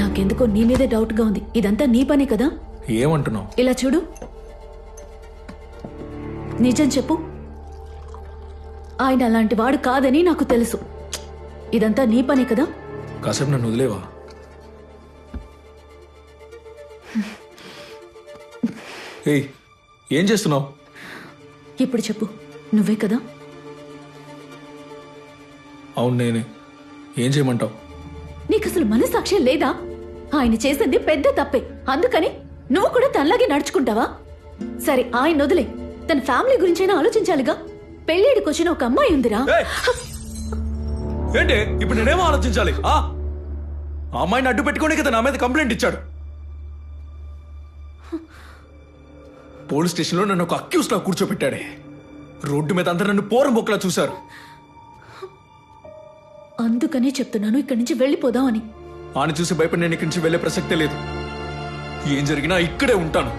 నాకెందుకో నీ మీదే డౌట్ గా ఉంది. ఇదంతా నీ పనే కదా? ఏమంటున్నావు? ఇలా చూడు, నిజం చెప్పు. ఆయన అలాంటి వాడు కాదని నాకు తెలుసు. ఇదంతా నీ పనే కదా? కాసేపు నన్ను వదిలేవా? ఏయ్, ఏం చేస్తున్నావు? ఇప్పుడు చెప్పు, నువ్వే కదా? అవును నేనే. ఏం చేయమంటావు? నీకు అసలు మనసాక్ష్యం లేదా? ఆయన చేసింది పెద్ద తప్పే, అందుకని నువ్వు కూడా తనలాగే నడుచుకుంటావా? సరే, ఆయన వదిలే, తన ఫ్యామిలీ గురించైనా ఆలోచించాలిగా. పెళ్ళిడికొచ్చిన ఒక అమ్మాయి ఉందిరా. ఏంటి ఇప్పుడు నేనేమో ఆలోచించాలి? ఆ అమ్మాయిని అడ్డు పెట్టుకోని కదా నా మీద కంప్లైంట్ ఇచ్చాడు. పోలీస్ స్టేషన్లో నన్ను ఒక అక్యూస్ లా కూర్చోబెట్టాడే. రోడ్డు మీద అందరు నన్ను పోరం బొక్కలా చూశారు. అందుకనే చెప్తున్నాను ఇక్కడి నుంచి వెళ్ళిపోదాం అని. ఆయన చూసి భయపడి నేను ఇక్కడి నుంచి వెళ్లే ప్రసక్తే లేదు. ఏం జరిగినా ఇక్కడే ఉంటాను.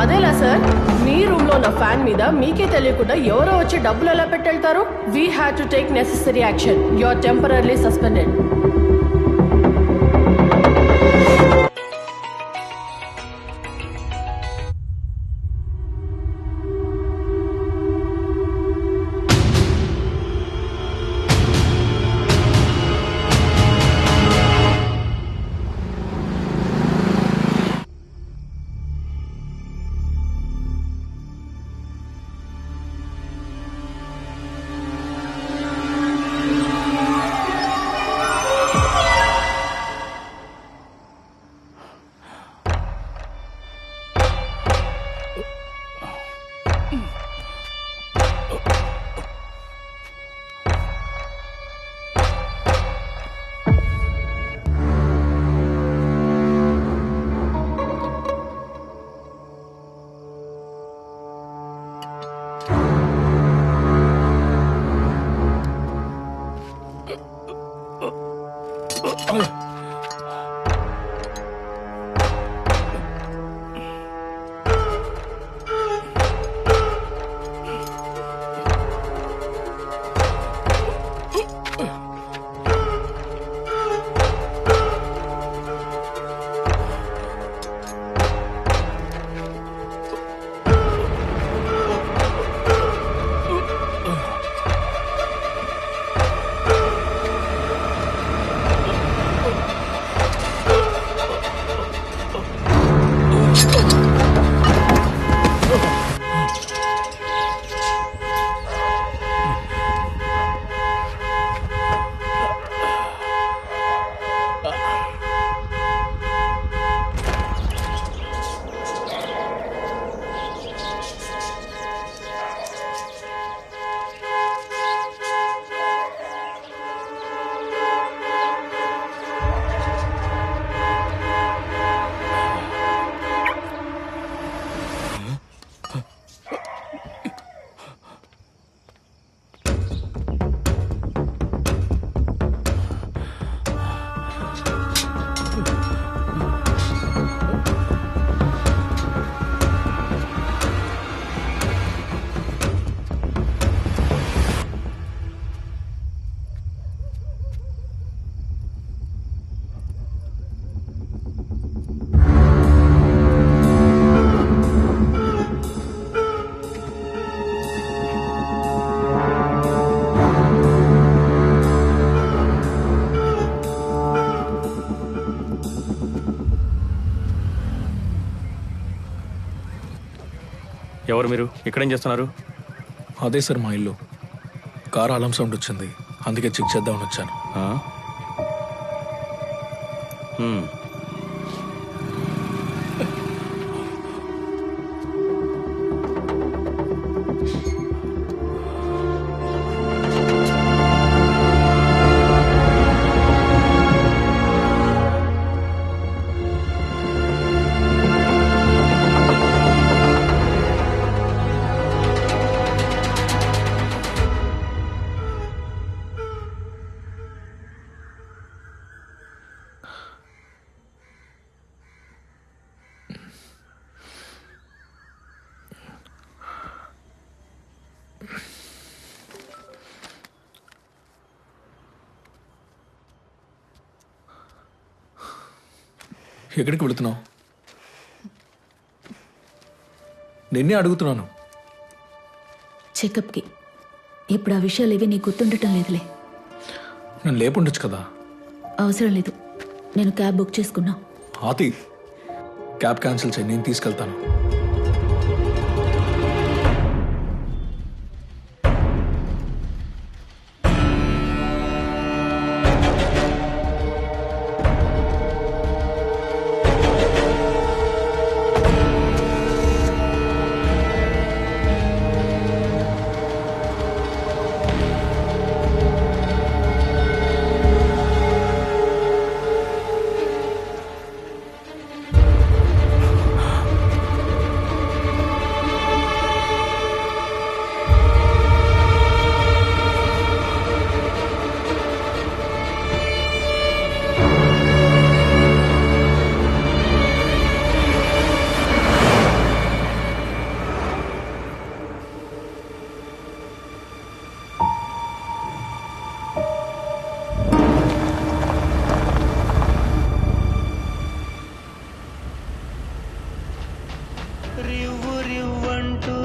అదేలా సార్, మీ రూమ్ లో ఉన్న ఫ్యాన్ మీద మీకే తెలియకుండా ఎవరో వచ్చి డబ్బులు ఎలా పెట్టెళ్తారు? We had to take necessary action. You are temporarily suspended. ఎవరు మీరు? ఇక్కడేం చేస్తున్నారు? అదే సార్ మా ఇల్లు. కార్ అలం సౌండ్ వచ్చింది, అందుకే చెక్ చేద్దామని వచ్చాను. ఎక్కడికి వెళుతున్నావు? నిన్నే అడుగుతున్నాను. చెకప్కి. ఇప్పుడు ఆ విషయాలు ఏవి నీకు గుర్తుండటం లేదులే. నన్ను లేపుండొచ్చు కదా. అవసరం లేదు, నేను క్యాబ్ బుక్ చేసుకున్నా. ఆతి, క్యాబ్ క్యాన్సిల్ చేయి, నేను తీసుకెళ్తాను. రివ్వు రివ్వంటూ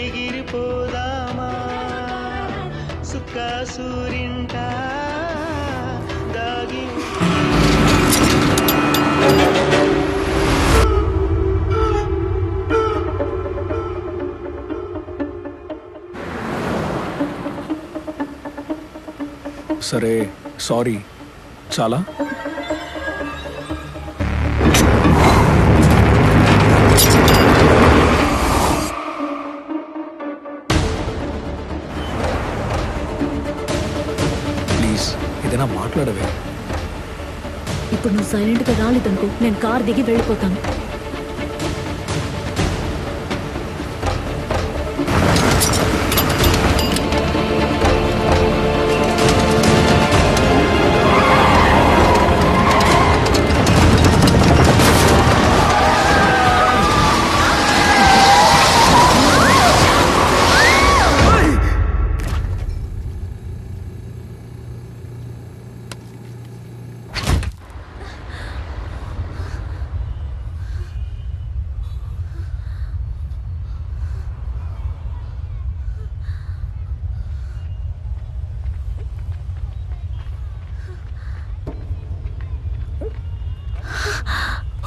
ఎగిరిపోదామా సుక్క సూరింట దాగి సరే, సారీ. చాలా ప్లీజ్ ఏదైనా మాట్లాడవే. ఇప్పుడు నువ్వు సైలెంట్గా రాలేదనుకో, నేను కార్ దిగి వెళ్ళిపోతాను.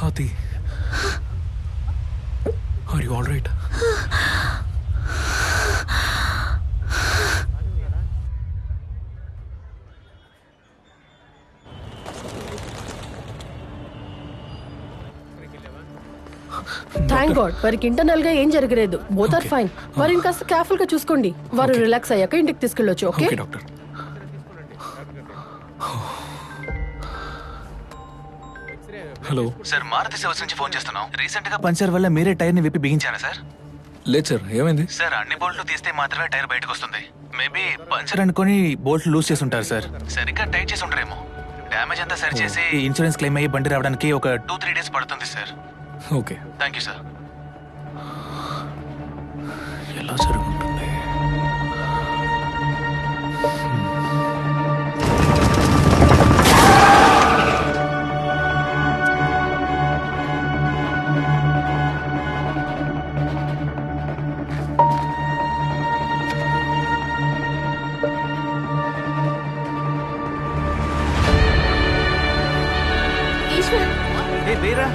Hati, are you all right? Thank god, వారికి ఇంటర్నల్ గా ఏం జరగలేదు. Both are fine. వారిని కాస్త కేర్ఫుల్ గా చూసుకోండి. వారు రిలాక్స్ అయ్యాక ఇంటికి తీసుకెళ్ళొచ్చు. Okay okay doctor. Hello sir, Maruti సేవస్ నుంచి ఫోన్ చేస్తున్నాం. రీసెంట్ గా పంచర్ వల్ల మీరే టైర్ ని విప్పి బిగించారా సార్? లేదు సార్, ఏమైంది? సార్, అన్ని బోల్ట్లు తీస్తే మాత్రమే టైర్ బయటకు వస్తుంది. మేబీ పంచర్ అనుకొని బోల్ట్ లూజ్ చేసి ఉంటారు సార్. సరిగ్గా టైట్ చేసి ఉంటారేమో. డ్యామేజ్ అంతా సరి చేసి ఇన్సూరెన్స్ క్లెయిమ్ అయ్యి బండి రావడానికి ఒక 2-3 డేస్ పడుతుంది sir. Okay, thank you sir. ఎలా జరుగుతుంది?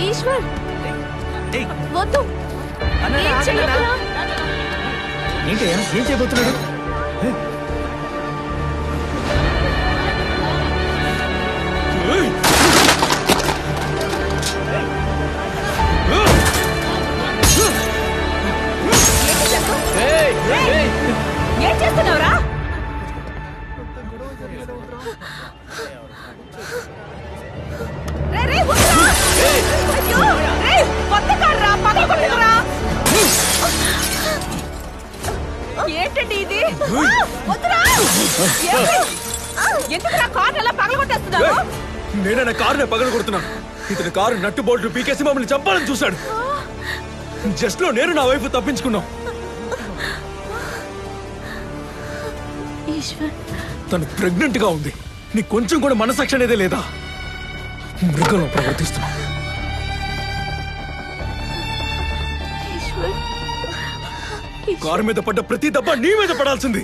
ఈశ్వర్, వద్దు. ఏం చెయ్యకురా. ఏంటి, ఏం చేయబోతున్నాడు? ఏం చేస్తున్నావురా? ఏంటండి ఇది? ఎందుకు కార్ అలా పగలగొట్టేస్తున్నావు? నేనే కారుని పగల కొడుతున్నాను. ఇతని కారు నట్టు బోల్ట్ పీకేసి మమ్మల్ని చంపాలని చూశాడు. జస్ట్ లో నేను నా వైపు తప్పించుకున్నాం. ఈశ్వర్, తను ప్రెగ్నెంట్ గా ఉంది. నీకు కొంచెం కూడా మనసాక్షి అనేదే లేదా? మృగంలో ప్రవర్తిస్తున్నావు. కారు మీద పడ్డ ప్రతి దెబ్బ నీ మీద పడాల్సింది.